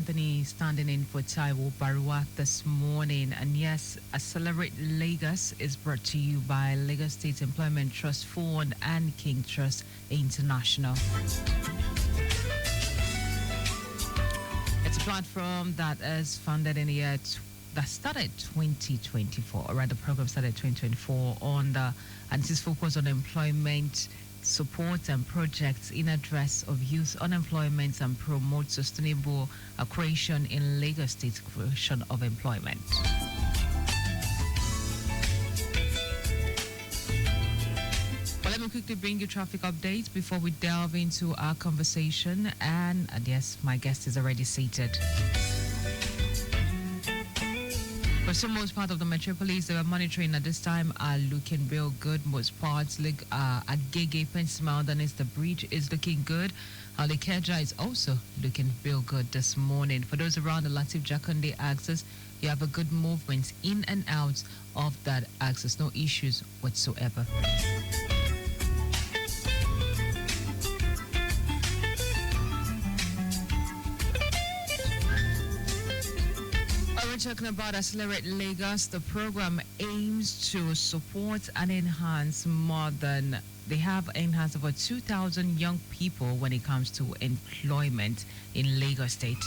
Anthony standing in for Taiwo Barua this morning. And yes, Accelerate Lagos is brought to you by Lagos State Employment Trust Fund and King Trust International. It's a platform that is founded in the year that started 2024, or rather the program started 2024 and it is focused on employment support and projects in address of youth unemployment and promote sustainable creation in Lagos State creation of employment. Well, let me quickly bring you traffic updates before we delve into our conversation. And yes, my guest is already seated. For the most part of the metropolis, they were monitoring at this time are looking real good. Most parts like at Gege, Pensimao, then the bridge is looking good. The Keja is also looking real good this morning. For those around the Latif Jakonde axis, you have a good movement in and out of that axis. No issues whatsoever. Talking about Accelerate Lagos, the program aims to support and enhance they have enhanced over 2,000 young people when it comes to employment in Lagos State.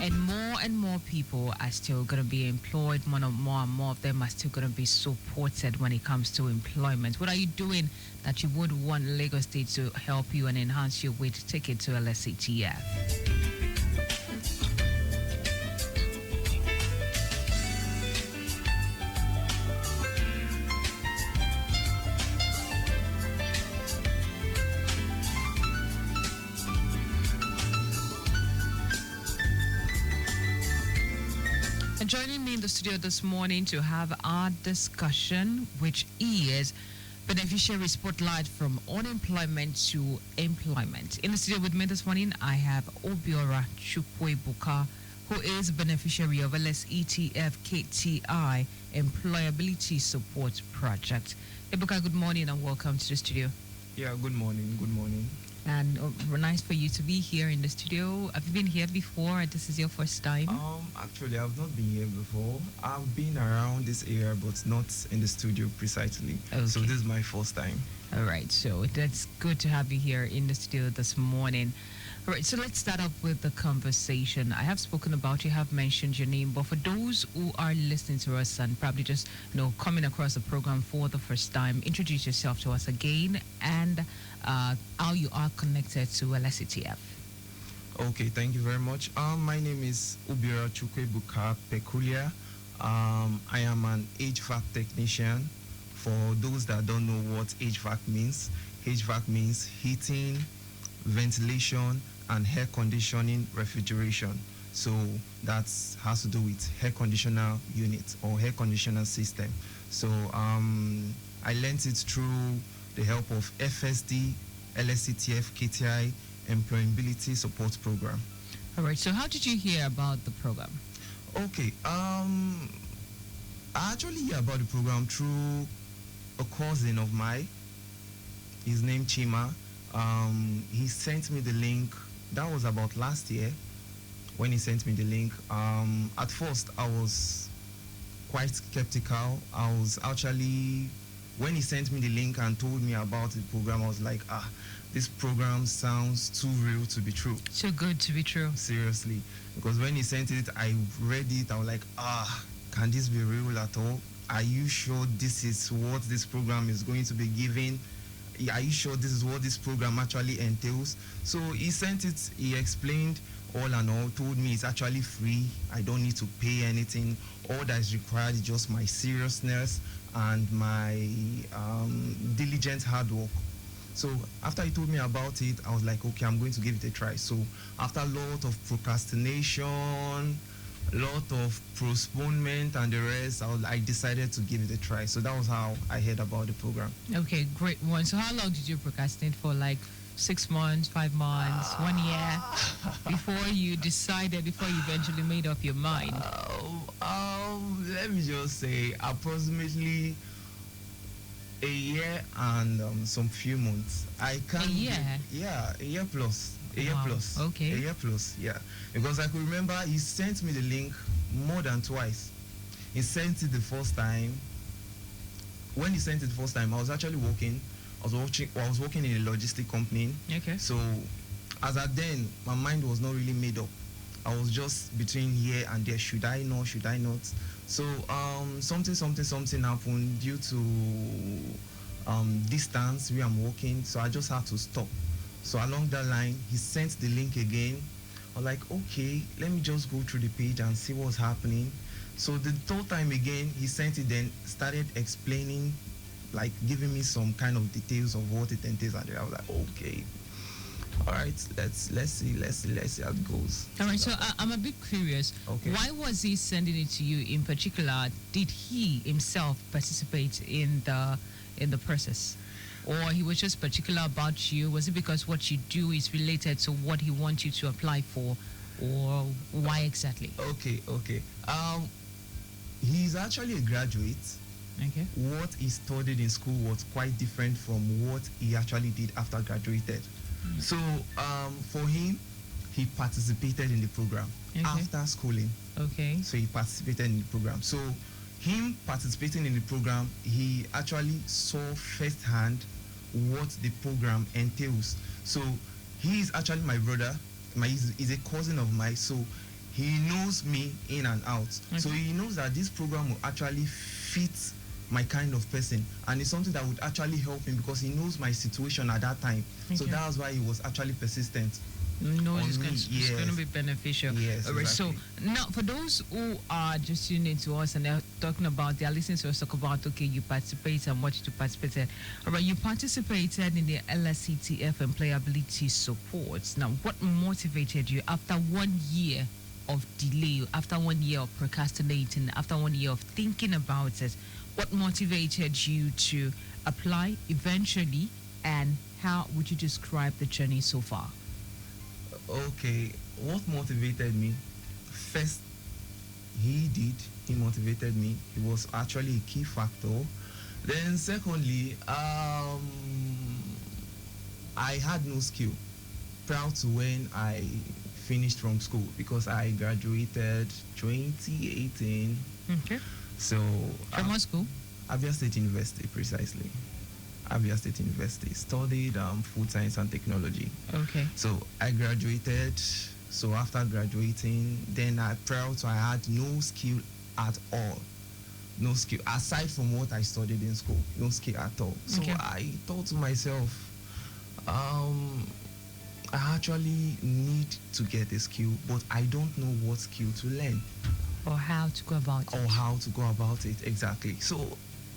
And more people are still going to be employed. More and more of them are still going to be supported when it comes to employment. What are you doing that you would want Lagos State to help you and enhance you with? Take it to LSETF. Joining me in the studio this morning to have our discussion, which is Beneficiary Spotlight from Unemployment to Employment. In the studio with me this morning, I have Obiora Chukwuebuka, who is beneficiary of LSETF-KTI Employability Support Project. Ebuka, good morning and welcome to the studio. Yeah, good morning. Good morning. And nice for you to be here in the studio. Have you been here before? This is your first time? Actually, I've not been here before. I've been around this area, but not in the studio precisely. Okay. So this is my first time. All right. So that's good to have you here in the studio this morning. All right, so let's start off with the conversation. I have spoken about you, have mentioned your name, but for those who are listening to us and probably just coming across the program for the first time, introduce yourself to us again and how you are connected to LSETF. Okay, thank you very much. My name is Obiora Chukwuebuka Peculiar. I am an HVAC technician. For those that don't know what HVAC means means heating, ventilation, and air conditioning refrigeration. So that has to do with air conditioner unit or air conditioner system. So I learned it through the help of FSD, LSETF-KTI Employability Support Program. All right, so how did you hear about the program? Okay, I actually hear about the program through a cousin of mine. His name Chima. He sent me the link. That was about last year when he sent me the link. At first, I was quite skeptical. I was actually, when he sent me the link and told me about the program, I was like, this program sounds too real to be true. Too good to be true. Seriously. Because when he sent it, I read it. I was like, can this be real at all? Are you sure this is what this program is going to be giving? Are you sure this is what this program actually entails? So he sent it, he explained all and all, told me it's actually free. I don't need to pay anything. All that is required is just my seriousness and my diligent hard work. So after he told me about it, I was like, okay, I'm going to give it a try. So after a lot of procrastination, a lot of postponement and the rest, I decided to give it a try. So that was how I heard about the program. Okay, great one. So how long did you procrastinate for? Like 6 months, 5 months, 1 year before you eventually made up your mind? Let me just say approximately a year and some few months. I can't. A year? Yeah, a year plus. A year Wow. plus. Okay. A year plus. Yeah, because I could remember he sent me the link more than twice. He sent it the first time. When he sent it the first time, I was actually working. I was working in a logistic company. Okay. So, as at then, my mind was not really made up. I was just between here and there. Should I not? Should I not? So, something happened due to distance where I'm working. So I just had to stop. So along that line, he sent the link again. I was like, okay, let me just go through the page and see what's happening. So the third time again, he sent it, then started explaining, like giving me some kind of details of what it entails, and I was like, okay, all right, let's see how it goes. All right, so I'm a bit curious. Okay. Why was he sending it to you in particular? Did he himself participate in the process, or he was just particular about you? Was it because what you do is related to what he wants you to apply for, or why exactly? Okay. He's actually a graduate. Okay. What he studied in school was quite different from what he actually did after graduated. So for him, he participated in the program after schooling. Okay. So he participated in the program. So him participating in the program, he actually saw firsthand what the program entails. So he is actually my brother. He's a cousin of mine. So he knows me in and out. Okay. So he knows that this program will actually fit my kind of person, and it's something that would actually help him because he knows my situation at that time. So Okay. that's why he was actually persistent. No, On it's me, going to yes. be beneficial. Yes, All right. exactly. So now, for those who are just tuning to us and they're talking about, they're listening to us talk about, okay, you participate and what you participated. All right, you participated in the LSETF Employability Support. Now, what motivated you after 1 year of delay, after 1 year of procrastinating, after 1 year of thinking about it? What motivated you to apply eventually, and how would you describe the journey so far? Okay, what motivated me? First, he motivated me. He was actually a key factor. Then secondly, I had no skill prior to when I finished from school because I graduated 2018. Okay. So From what school? Abia State University, precisely. Abia State University. Studied food science and technology. Okay. So I graduated. So after graduating, then prior to I had no skill at all. No skill aside from what I studied in school. No skill at all. So Okay. I thought to myself, I actually need to get a skill, but I don't know what skill to learn. Or how to go about it? Or how to go about it exactly. So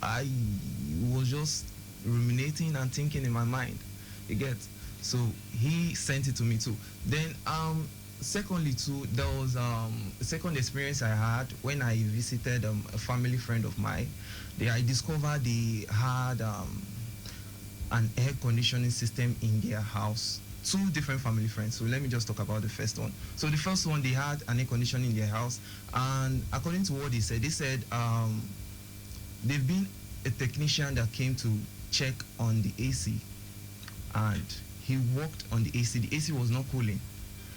I was just ruminating and thinking in my mind. You get? So he sent it to me too. Then secondly too, there was a second experience I had when I visited a family friend of mine. I discovered they had an air conditioning system in their house. Two different family friends. So let me just talk about the first one. So the first one, they had an air conditioning in their house, and according to what they said they've been a technician that came to check on the AC, and he worked on the AC. The AC was not cooling.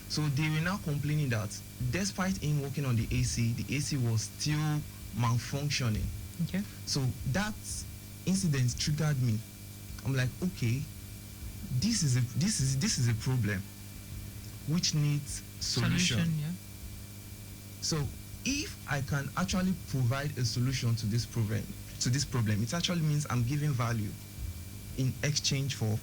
So they were now complaining that despite him working on the AC was still malfunctioning. Okay. So that incident triggered me. I'm like, okay, this is a problem which needs solution. Yeah. So if I can actually provide a solution to this problem, it actually means I'm giving value in exchange for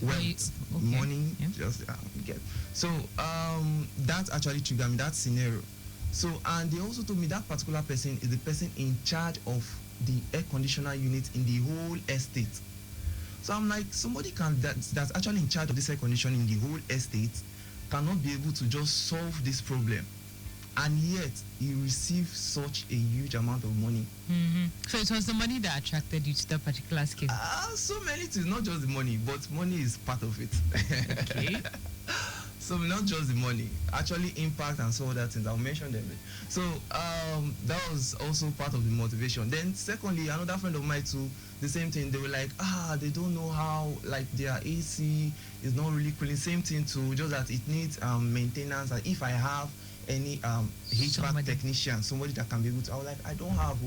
wealth, Okay. money. Yeah. Just get. So that actually triggered me, that scenario. So, and they also told me that particular person is the person in charge of the air conditioner unit in the whole estate. So I'm like, somebody that's actually in charge of this air conditioning in the whole estate cannot be able to just solve this problem, and yet he received such a huge amount of money. Mm-hmm. So it was the money that attracted you to that particular skill. So many things, not just the money, but money is part of it. Okay. So not just the money, actually impact and so other things. I'll mention them. So that was also part of the motivation. Then secondly, another friend of mine too, the same thing. They were like, they don't know how, like, their AC is not really cooling. Same thing too, just that it needs maintenance. And if I have any HVAC technician, somebody that can be able to, I was like, I don't have.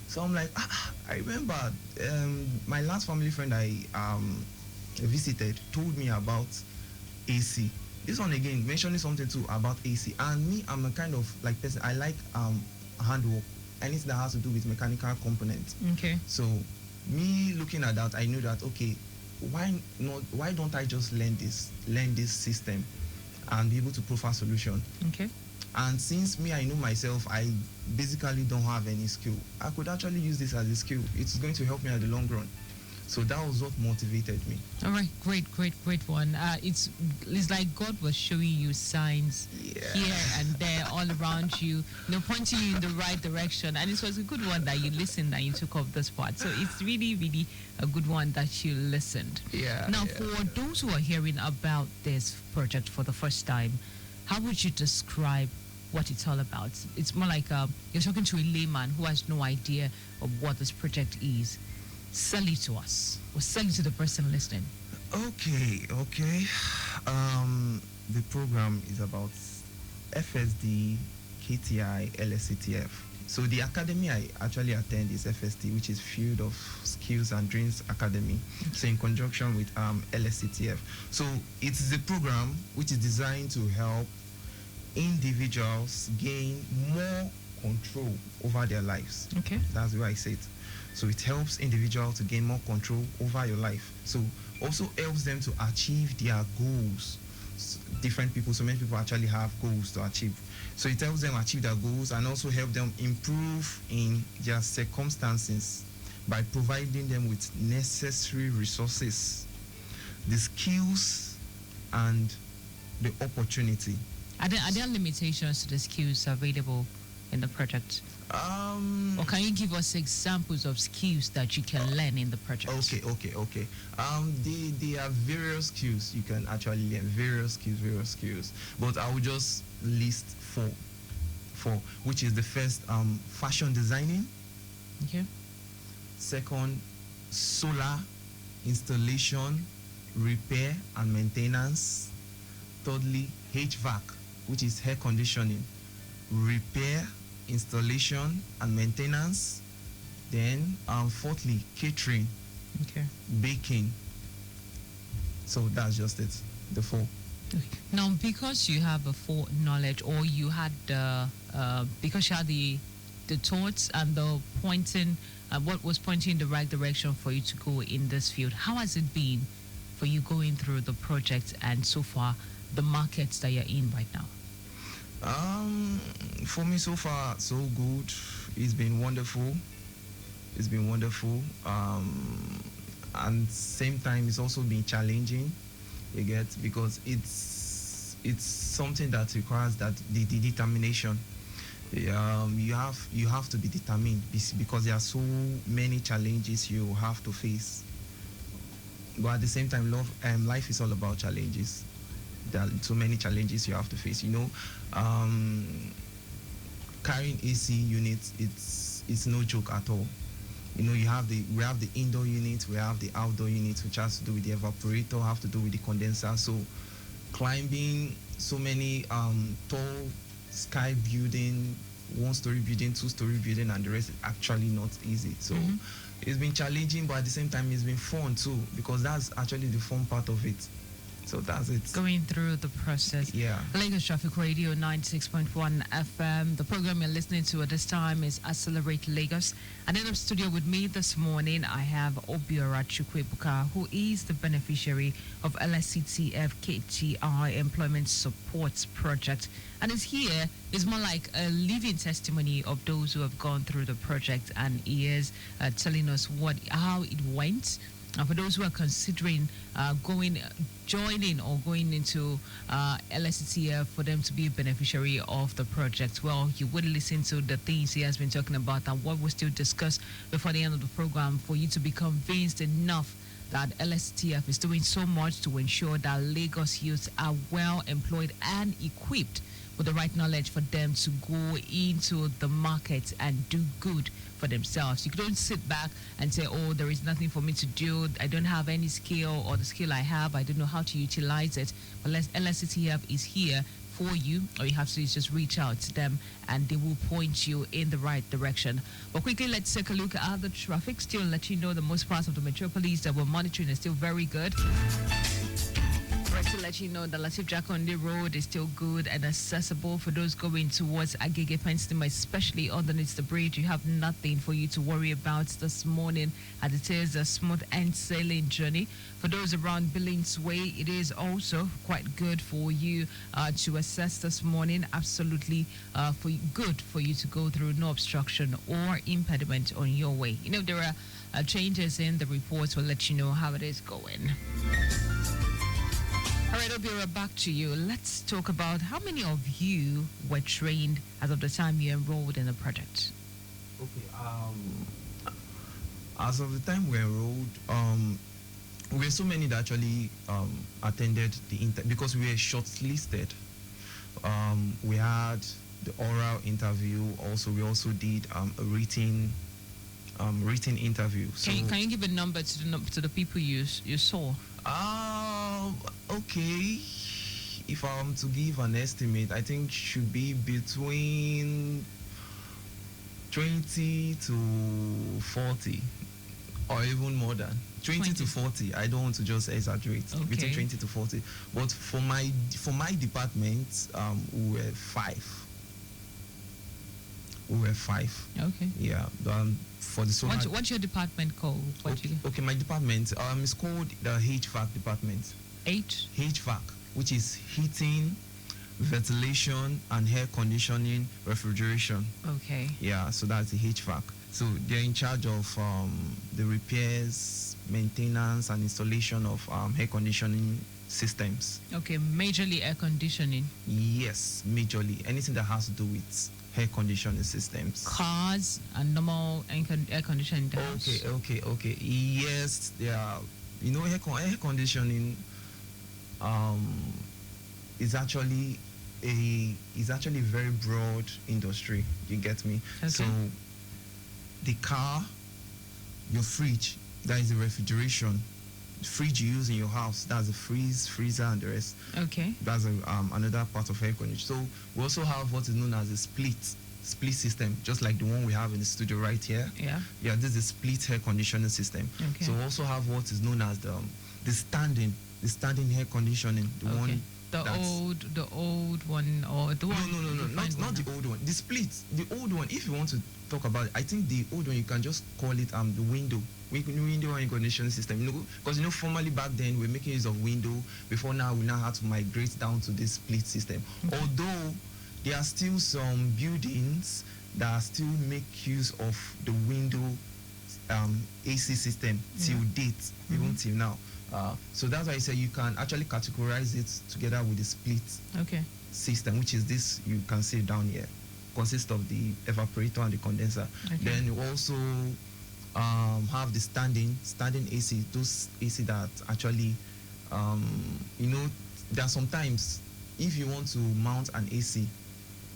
So I'm like, I remember my last family friend I visited told me about AC. This one again mentioning something too about AC. And me, I'm a kind of like person, I like handwork, anything that has to do with mechanical components. Okay. So me looking at that, I knew that why don't I just learn this system and be able to provide solution. Okay. And since me, I know myself, I basically don't have any skill. I could actually use this as a skill. It's going to help me at the long run. So that was what motivated me. All right, great one. It's like God was showing you signs here and there all around you, pointing you in the right direction. And it was a good one that you listened and you took up this part. So it's really, really a good one that you listened. Yeah. Now, for those who are hearing about this project for the first time, how would you describe what it's all about? It's more like you're talking to a layman who has no idea of what this project is. Sell it to us, or sell it to the person listening. Okay. The program is about FSD, KTI, LSETF. So the academy I actually attend is FSD, which is Field of Skills and Dreams Academy. So in conjunction with LSETF. So it is a program which is designed to help individuals gain more control over their lives. Okay. That's why I say it. So it helps individuals to gain more control over your life. So also helps them to achieve their goals. Different people, so many people actually have goals to achieve. So it helps them achieve their goals and also help them improve in their circumstances by providing them with necessary resources, the skills, and the opportunity. Are there limitations to the skills available in the project? Or can you give us examples of skills that you can learn in the project? Okay. There are various skills you can actually learn. Various skills. But I will just list four, which is the first, fashion designing. Okay. Second, solar installation, repair and maintenance. Thirdly, HVAC, which is air conditioning, repair, installation and maintenance. Then fourthly, catering, baking. So that's just it, the four. Now, because you have a foreknowledge, or you had because you had the thoughts and the pointing, what was pointing in the right direction for you to go in this field, how has it been for you going through the project and so far the markets that you're in right now? For me, so far, so good. It's been wonderful. And same time, it's also been challenging. You get, because it's something that requires that the determination. You have to be determined because there are so many challenges you have to face. But at the same time, life is all about challenges. There are so many challenges you have to face. Carrying AC units, it's no joke at all. We have the indoor units, we have the outdoor units, which has to do with the evaporator, have to do with the condenser. So climbing so many tall sky building, 1-story building, 2-story building, and the rest is actually not easy. So it's been challenging, but at the same time it's been fun too, because that's actually the fun part of it. So that's it. Going through the process. Yeah. Lagos Traffic Radio 96.1 FM. The program you're listening to at this time is Accelerate Lagos. And in the studio with me this morning, I have Obiora Chukwuebuka, who is the beneficiary of LSETF-KTI Employment Support Project. And is more like a living testimony of those who have gone through the project, and he is telling us how it went. And for those who are considering joining or going into LSETF for them to be a beneficiary of the project, well, you would listen to the things he has been talking about and what we still discuss before the end of the program for you to be convinced enough that LSTF is doing so much to ensure that Lagos youths are well employed and equipped with the right knowledge for them to go into the market and do good for themselves. You don't sit back and say, oh, there is nothing for me to do. I don't have any skill, or the skill I have, I don't know how to utilize it. But LSETF is here for you. All you have to do is just reach out to them and they will point you in the right direction. But quickly, let's take a look at the traffic. Still let you know the most parts of the metropolis that we're monitoring is still very good. Right, to let you know that Latif Jakonde Road is still good and accessible for those going towards Agege Penstima, especially underneath the bridge. You have nothing for you to worry about this morning, as it is a smooth and sailing journey. For those around Billings Way, it is also quite good for you to assess this morning. Absolutely good for you to go through, no obstruction or impediment on your way. You know, there are changes in the reports. We'll let you know how it is going. All right, Obiora, back to you. Let's talk about how many of you were trained as of the time you enrolled in the project. Okay. As of the time we enrolled, we were so many that actually attended the because we were shortlisted. We had the oral interview. Also, we also did a written interview. So, can you give a number to the people you saw? Okay. If I'm to give an estimate, I think should be between 20 to 40, or even more than 20 to 40. I don't want to just exaggerate. Okay. Between 20 to 40. But for my department, we were five. Okay. Yeah. For the solar. What's your department called? Okay, my department is called the HVAC department. HVAC, which is heating, ventilation, and air conditioning, refrigeration. Okay. Yeah, so that's the HVAC. So they're in charge of the repairs, maintenance, and installation of air conditioning systems. Okay, majorly air conditioning. Yes, majorly anything that has to do with air conditioning systems. Cars and normal air conditioning. Okay. Yes, yeah. You know, air conditioning is actually a very broad industry. You get me? Okay. So the car, your fridge, that is the refrigeration. The fridge you use in your house, that's the freezer, and the rest. Okay. That's another part of air conditioning. So we also have what is known as a split system, just like the one we have in the studio right here. Yeah. Yeah, this is a split air conditioning system. Okay. So we also have what is known as the standing air conditioning, the old one, or the one. No, not the old one. The split, the old one. If you want to talk about it, I think the old one you can just call it the window air conditioning system. You know, because formerly back then we're making use of window. Before now, we now have to migrate down to this split system. Okay. Although there are still some buildings that still make use of the window AC system till date, even till now. So that's why I say you can actually categorize it together with the split system, which is this you can see down here. Consists of the evaporator and the condenser. Okay. Then you also have the standing AC, those AC that actually, there are sometimes if you want to mount an AC,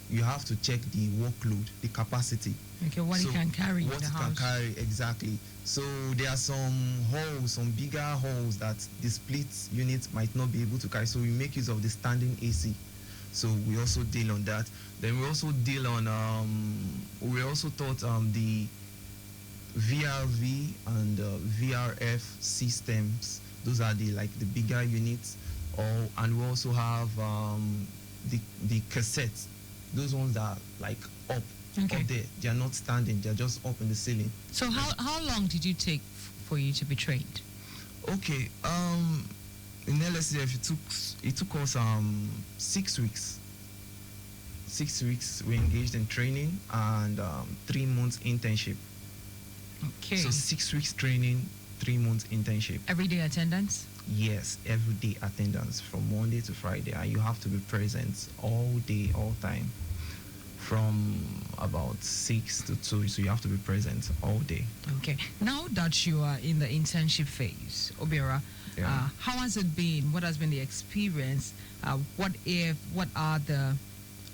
you have to check the workload, the capacity. Okay, what it can carry in the house. What it can carry, exactly. So there are some holes, some bigger holes that the split unit might not be able to carry. So we make use of the standing AC. So we also deal on that. Then we also deal on, we also taught the VRV and VRF systems. Those are the bigger units. And we also have the cassettes. Those ones that are up there. They are not standing. They are just up in the ceiling. So how long did you take for you to be trained? Okay. In LSETF, it took us 6 weeks. 6 weeks we engaged in training and 3 months internship. Okay. So 6 weeks training, 3 months internship. Everyday attendance? Yes, everyday attendance from Monday to Friday, and you have to be present all day, all time from about 6 to 2, so you have to be present all day. Okay. Now that you are in the internship phase, Obiora, Yeah. how has it been? What has been the experience? How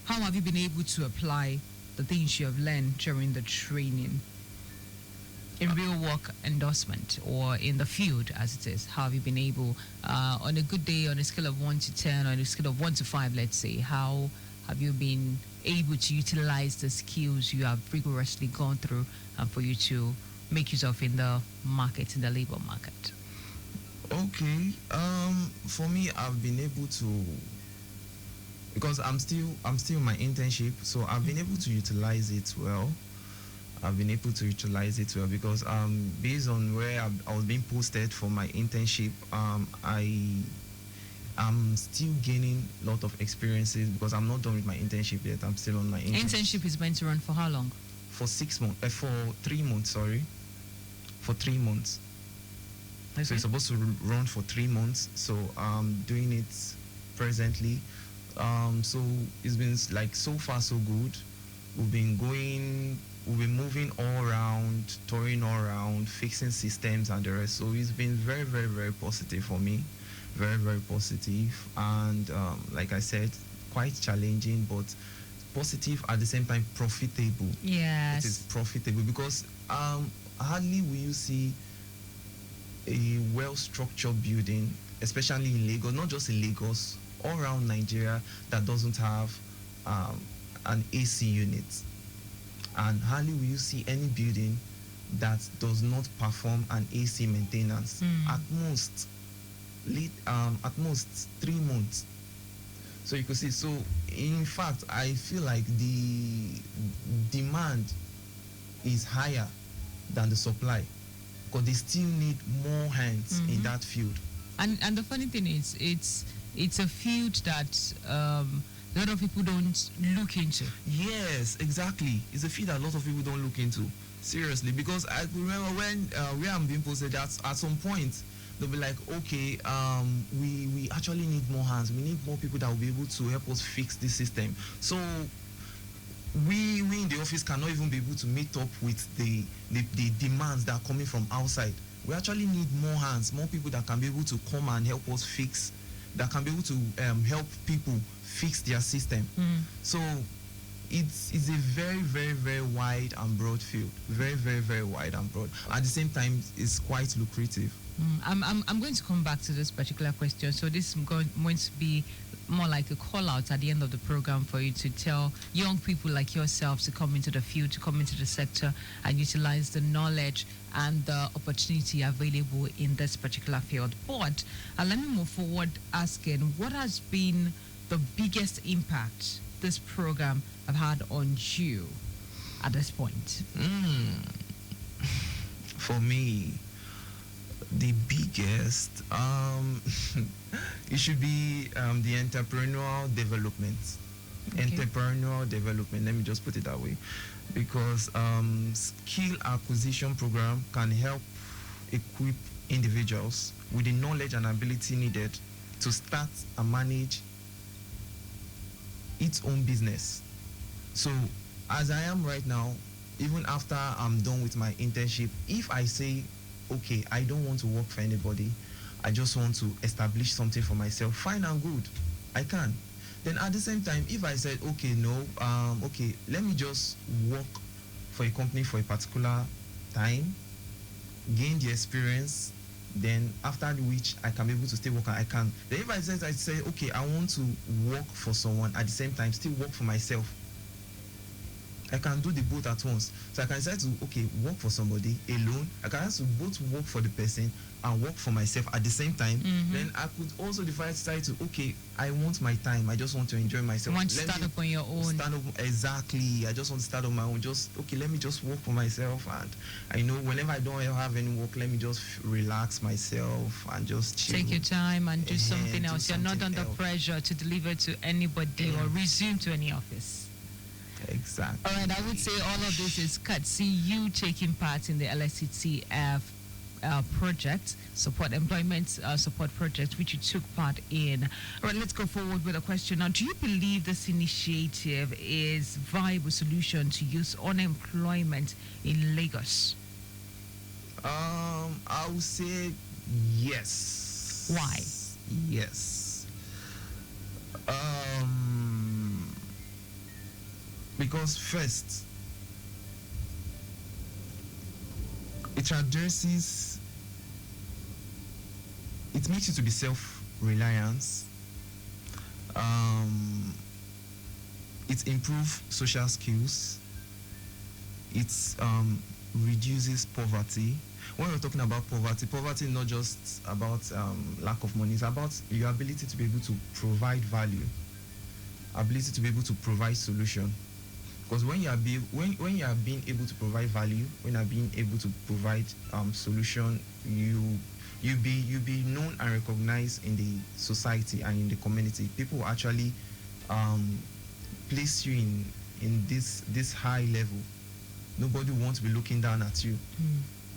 have you been able to apply the things you have learned during the training in real work endorsement or in the field as it is? How have you been able, on a good day, on a scale of 1 to 10, or on a scale of 1 to 5, let's say, how have you been able to utilize the skills you have rigorously gone through for you to make use of in the market, in the labor market? Okay. For me, I've been able to, because I'm still in my internship, so I've been able to utilize it well. Because based on where I was being posted for my internship, I'm still gaining a lot of experiences because I'm not done with my internship yet. I'm still on my Internship is meant to run for how long? For 6 months. For 3 months. Sorry, for 3 months. Okay. So it's supposed to run for 3 months. So I'm doing it presently. So it's been like so far so good. We've been moving all around, touring all around, fixing systems and the rest. So it's been very, very, very positive for me. Very, very positive. And like I said, quite challenging, but positive at the same time, profitable. Yes. It is profitable because hardly will you see a well-structured building, especially in Lagos, not just in Lagos, all around Nigeria, that doesn't have an AC unit. And hardly will you see any building that does not perform an AC maintenance. At most 3 months. So you could see, so in fact, I feel like the demand is higher than the supply because they still need more hands in that field. And the funny thing is, it's a field that a lot of people don't look into. Yes, exactly. It's a field that a lot of people don't look into. Seriously, because I remember when where I'm being posted, that at some point they'll be like, okay, we actually need more hands. We need more people that will be able to help us fix this system. So we in the office cannot even be able to meet up with the demands that are coming from outside. We actually need more hands, more people that can be able to come and help us fix, that can be able to help people fix their system. So it's a very, very, very wide and broad field. Very, very, very wide and broad. At the same time, it's quite lucrative. I'm going to come back to this particular question. So this is going to be more like a call out at the end of the program for you to tell young people like yourselves to come into the field, to come into the sector and utilize the knowledge and the opportunity available in this particular field. But let me move forward asking, what has been the biggest impact this program have had on you at this point? For me, the biggest, it should be the entrepreneurial development. Okay. Entrepreneurial development, let me just put it that way. Because skill acquisition program can help equip individuals with the knowledge and ability needed to start and manage its own business. So as I am right now, even after I'm done with my internship, if I say, okay, I don't want to work for anybody, I just want to establish something for myself, fine and good, I can. Then at the same time, if I said, okay, no, okay, let me just work for a company for a particular time, gain the experience, then after which I can be able to still work, I can. Then if I say, okay, I want to work for someone at the same time, still work for myself, I can do the both at once. So I can decide to, okay, work for somebody alone. I can also both work for the person and work for myself at the same time. Then I could also decide to, okay, I want my time. I just want to enjoy myself. Want to start up on your own. Start up, exactly. I just want to start on my own. Just, okay, let me just work for myself. And I know whenever I don't have any work, let me just relax myself and just chill. Take your time and do something else. You're not under pressure to deliver to anybody or resume to any office. Exactly. All right, I would say all of this is courtesy you taking part in the LSETF project, employment support project, which you took part in. All right, let's go forward with a question now. Do you believe this initiative is viable solution to youth unemployment in Lagos? I would say yes. Why? Yes. Because first, it addresses, it makes you to be self-reliant. It improves social skills. It reduces poverty. When we're talking about poverty is not just about lack of money. It's about your ability to be able to provide value, ability to be able to provide solution. Because when you are when you are being able to provide value, when you are being able to provide solution, you be known and recognized in the society and in the community. People will actually place you in this high level. Nobody wants to be looking down at you.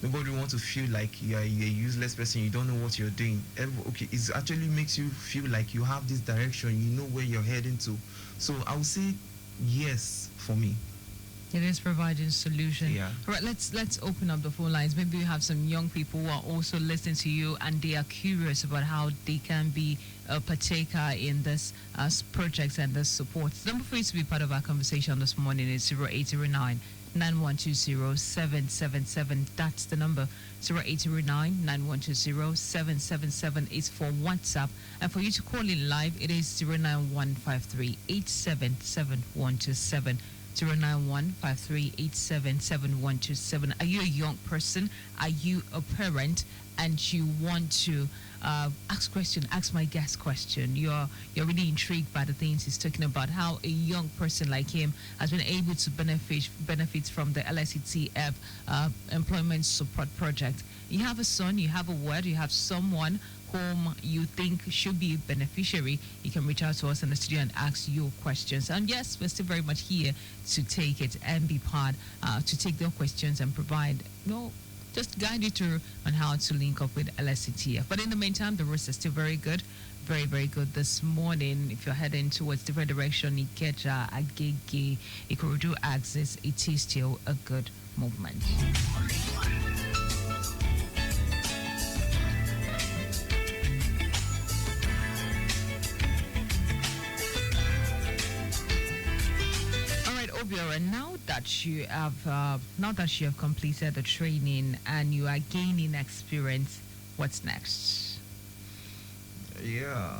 Nobody wants to feel like you're a useless person. You don't know what you're doing. Okay, it actually makes you feel like you have this direction. You know where you're heading to. So I would say yes for me. It is providing solution. Yeah. All right, let's open up the phone lines. Maybe you have some young people who are also listening to you and they are curious about how they can be a partaker in this project and this support. The number for you to be part of our conversation this morning is 0809 9120 777. That's the number. 0809 9120 777 is for WhatsApp. And for you to call in live, it is 09153 877 09153877127. Are you a young person? Are you a parent? And you want to ask my guest question. You're really intrigued by the things he's talking about, how a young person like him has been able to benefit from the LSETF Employment Support Project. You have a son, you have a word, you have someone whom you think should be a beneficiary. You can reach out to us in the studio and ask your questions. And yes, we're still very much here to take it and be part, to take their questions and provide, just guide you through on how to link up with LSETF. But in the meantime, the roads are still very good. Very, very good this morning. If you're heading towards different direction, Ikeja, Agege, Ikorodu axis, it is still a good movement. Obiora, now that you have completed the training and you are gaining experience, what's next? Yeah,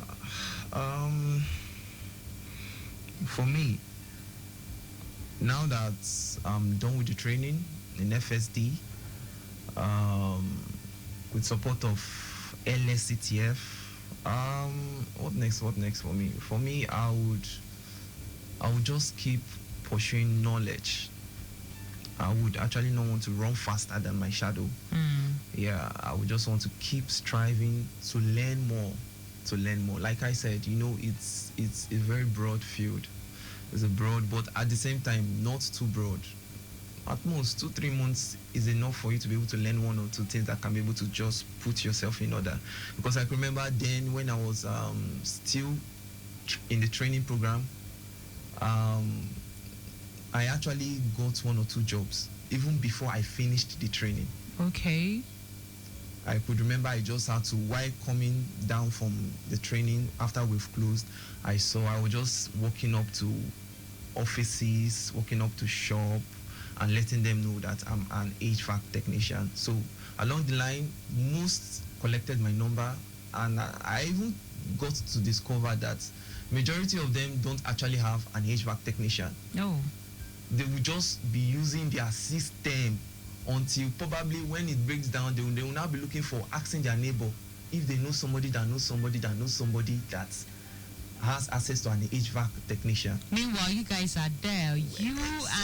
for me, now that I'm done with the training in FSD, with support of LSETF, what next for me? For me, I would just keep pursuing knowledge. I would actually not want to run faster than my shadow. Yeah, I would just want to keep striving to learn more. Like I said, it's a very broad field. It's a broad, but at the same time, not too broad. At most 2-3 months is enough for you to be able to learn one or two things that can be able to just put yourself in order. Because I can remember then when I was still in the training program, I actually got 1 or 2 jobs even before I finished the training. Okay. I could remember I just had to, while coming down from the training after we've closed, I was just walking up to offices, walking up to shop and letting them know that I'm an HVAC technician. So along the line, most collected my number, and I even got to discover that majority of them don't actually have an HVAC technician. No. They will just be using their system until probably when it breaks down, they will now be looking for asking their neighbor if they know somebody that knows somebody that knows somebody that has access to an HVAC technician. Meanwhile, you guys are there. You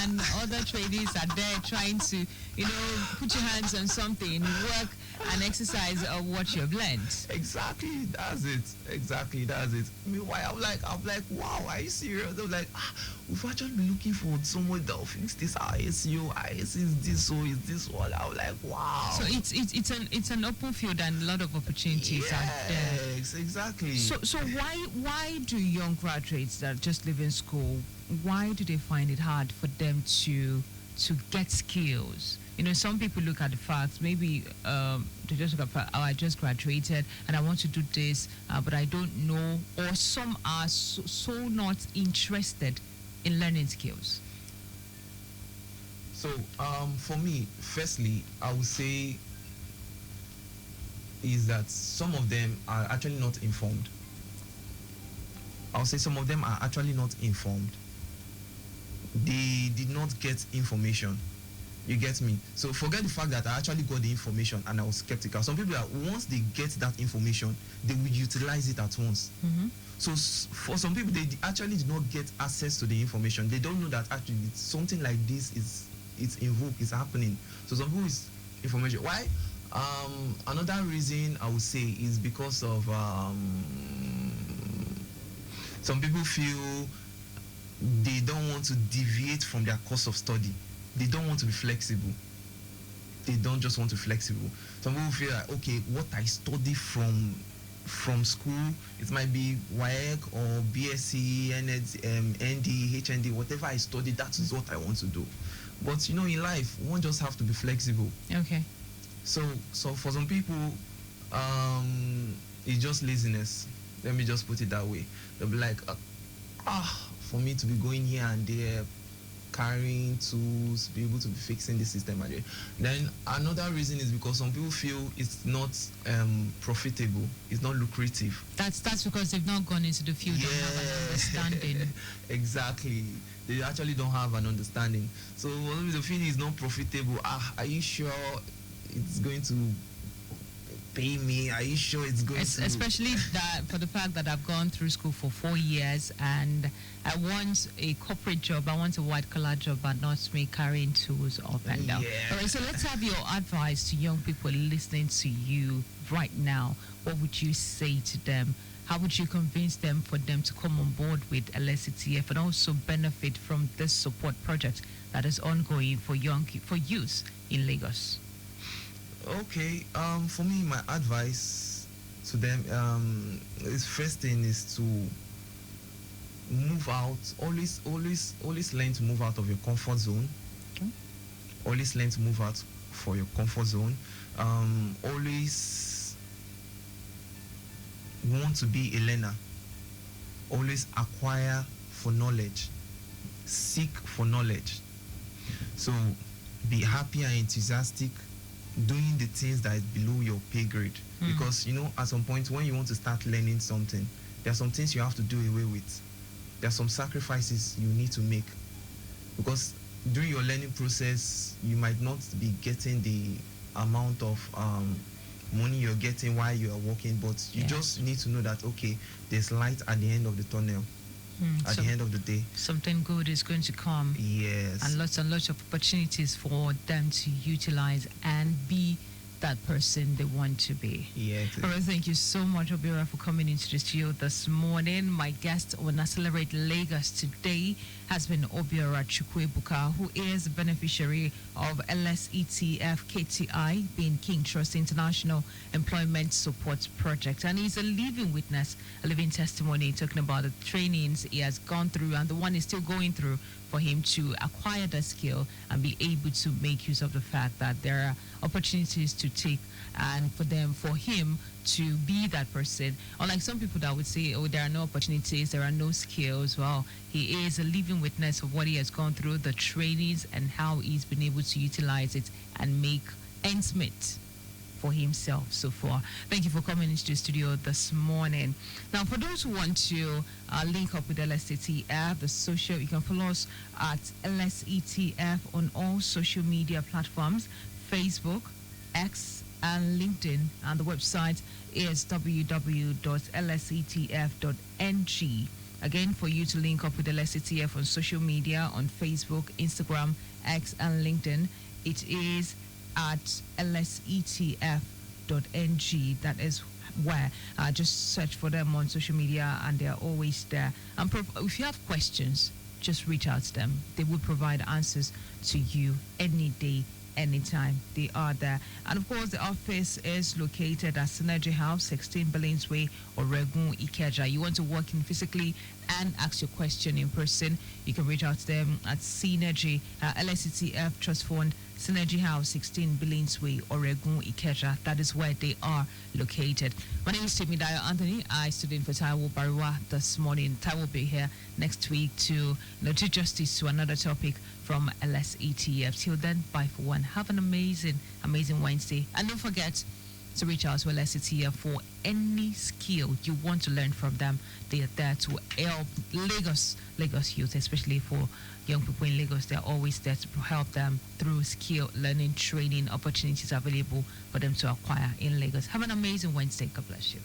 and other trainees are there trying to, put your hands on something, work and exercise of what you've learned. Exactly, that's it. Exactly, that's it. Meanwhile, I'm like, wow, are you serious? I'm like, we've actually been looking for someone that will fix this ISU. IS is this, so is this one. I'm like, wow. So it's an open field and a lot of opportunities out there. Yes, exactly. So why do young graduates that just leaving school, why do they find it hard for them to get skills? Some people look at the facts. Maybe they just look at, I just graduated and I want to do this, but I don't know. Or some are so not interested in learning skills. So for me, firstly, I would say is that some of them are actually not informed. I'll say some of them are actually not informed. They did not get information. You get me? So forget the fact that I actually got the information and I was skeptical. Some people, once they get that information, they will utilize it at once. Mm-hmm. So for some people, they actually did not get access to the information. They don't know that actually something like this it's invoked, it's happening. So some people is information. Why? Another reason I would say is because of some people feel they don't want to deviate from their course of study. They don't want to be flexible. They don't just want to be flexible. Some people feel like, okay, what I study from school, it might be WAEC or BSc, ND, HND, whatever I study, that is what I want to do. But in life, one just have to be flexible. Okay. So for some people, it's just laziness. Let me just put it that way. They'll be like, for me to be going here and there, carrying tools, be able to be fixing the system. Then another reason is because some people feel it's not profitable, it's not lucrative. That's because they've not gone into the field and have an understanding. Exactly. They actually don't have an understanding. So the field is not profitable. Are you sure it's going to pay me? Are you sure it's going to? Especially that for the fact that I've gone through school for 4 years and I want a corporate job, I want a white collar job, but not me carrying tools up and down. Yeah. All right, so let's have your advice to young people listening to you right now. What would you say to them? How would you convince them for them to come on board with LSETF and also benefit from this support project that is ongoing for youth in Lagos? Okay, for me, my advice to them is first thing is to move out. Always learn to move out of your comfort zone. Okay. Always learn to move out for your comfort zone. Always want to be a learner. Always acquire for knowledge. Seek for knowledge. So be happy and enthusiastic doing the things that is below your pay grade. Because at some point when you want to start learning something, there are some things you have to do away with. There are some sacrifices you need to make, because during your learning process you might not be getting the amount of money you're getting while you are working, but you just need to know that okay, there's light at the end of the tunnel. At the end of the day, something good is going to come. Yes. And lots of opportunities for them to utilize and be that person they want to be. Yeah. All right, thank you so much, Obiora, for coming into the studio this morning. My guest on Accelerate Lagos today has been Obiora Chukwuebuka, who is a beneficiary of LSETF-KTI, being King Trust International Employment Support Project. And he's a living witness, a living testimony, talking about the trainings he has gone through and the one he's still going through for him to acquire the skill and be able to make use of the fact that there are opportunities to take and for him to be that person. Unlike some people that would say, oh, there are no opportunities, there are no skills. Well, he is a living witness of what he has gone through, the trainings, and how he's been able to utilize it and make ends meet for himself so far. Thank you for coming into the studio this morning. Now, for those who want to link up with LSETF, you can follow us at LSETF on all social media platforms: Facebook, X, and LinkedIn, and the website is www.lsetf.ng. Again, for you to link up with LSETF on social media, on Facebook, Instagram, X, and LinkedIn, it is at lsetf.ng. That is where just search for them on social media, and they're always there. And if you have questions, just reach out to them. They will provide answers to you any day, anytime. They are there. And of course, the office is located at Synergy House, 16 Billings Way, Oregun, Ikeja. You want to walk in physically and ask your question in person, you can reach out to them at Synergy, LSETF Trust Fund, Synergy House, 16 Billings Way, Oregun, Ikeja. That is where they are located. My name is Timidayo Anthony. I stood in for Taiwo Bariwa this morning. Taiwo will be here next week to do justice to another topic from LSETF. Till then, bye for one. Have an amazing Wednesday. And don't forget to reach out to LSETF for any skill you want to learn from them. They are there to help Lagos youth, especially for young people in Lagos. They're always there to help them through skill learning, training opportunities available for them to acquire in Lagos. Have an amazing Wednesday. God bless you.